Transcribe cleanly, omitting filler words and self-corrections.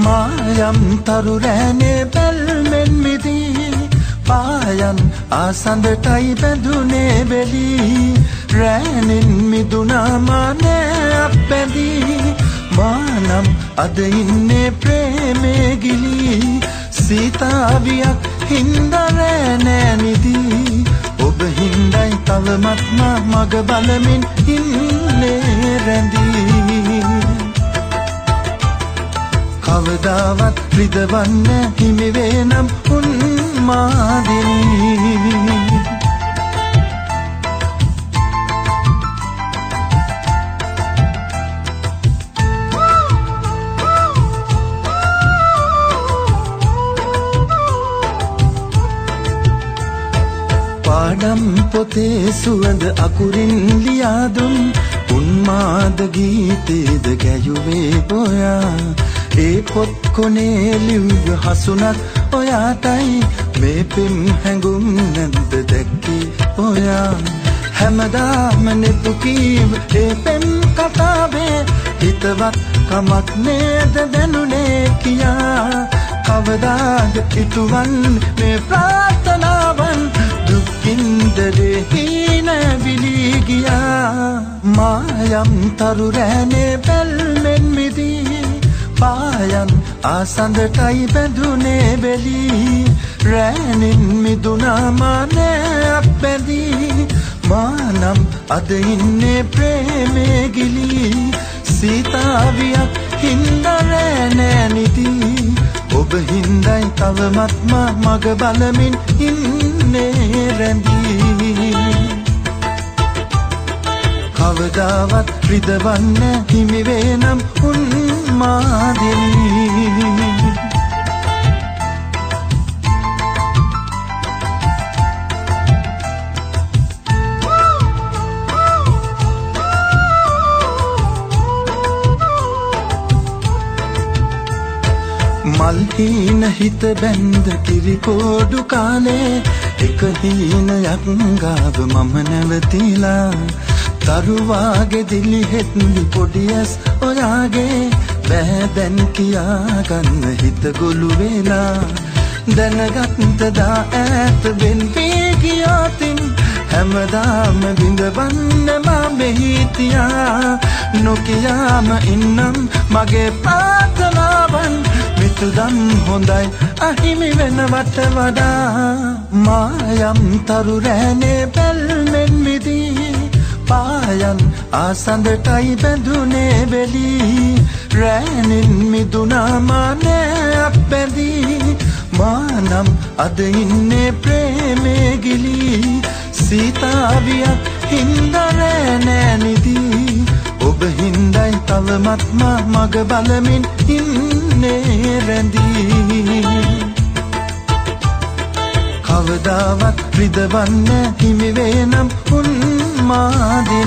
මායම් තරු රැනේ බැල්මෙන් මිදී පායන් ආසඳටයි බැඳුනේ බෙලි රැනින් මිදුනා මානේ අපැදී මානම් අද ඉන්නේ ප්‍රේමේ ගිලි සීතාවියක් හින්දා රැනේ නිදී ඔබ හින්දයි තවමත් මග බලමින් ඉන්නේ රැඳී කවදාවත් රිදවන්න හිමි වේනම් උන්මාදිනී පාඩම් පොතේ සුවඳ අකුරින් ලියා දුන් උන්මාද ගීතේද ගැයුවේ ඔයා ඒ පොත් කොනේ ලිව්ව හසුනත් ඔයාටයි මේ පෙම් හැඟුම් නැද්ද දැක්කේ ඔයා හැමදාම නෙපු කීව ඒ පෙම් කතාවේ හිතවත් කමක් නේද දැනුනේ කියා කවදාද ඉතුවන් මේ ප්‍රාර්ථනාවන් දුකින්දරේ හීන විලී ගියා මායම් තරු රැනේ බැල්මෙන් මිදී පායන් ආසඳටයි බැඳුනේ බෙලි රැනින් මිදුනා මානේ අපැදී මානම් අද ඉන්නේ ප්‍රේමේ ගිලි සීතාවියක් හින්දා රැනේ නිදී ඔබ හින්දයි තවමත් මග බලමින් ඉන්නේ රැඳී කවදාවත් රිදවන්න හිමි වේනම් උන්මාදිනී මල් හීන හිත බැන්ද කිරිකෝඩු කාලේ එක හීනයක් ගාව මම නැවතිලා තරුවාගේ දිලි හෙත්ලි පොඩියස් ඔයාගේ බෑ දැන් කියාගන්න හිත ගොළු වෙලා දැනගත්තදා ඈත වෙන් වී ගියාතින් හැමදාම විඳවන්න මම හිටියා නොකියාම ඉන්නම් මගේ ප්‍රාර්ථනාවන් මිතුදන් හොඳයි අහිමි වෙනවට වඩා මායම් තරු රැනේ බැල්මෙන් මිදී පායන් ආසඳටයි බැඳුනේ බෙලි රැනින් මිදුනා මානේ අපැදී මානම් අද ඉන්නේ ප්‍රේමේ ගිලි සීතාවියක් හින්දා රැනේ නිදී ඔබ හින්දයි තවමත් මග බලමින් ඉන්නේ රැඳී කවදාවත් රිදවන්න හිමි වේනම් උන්මාදිනී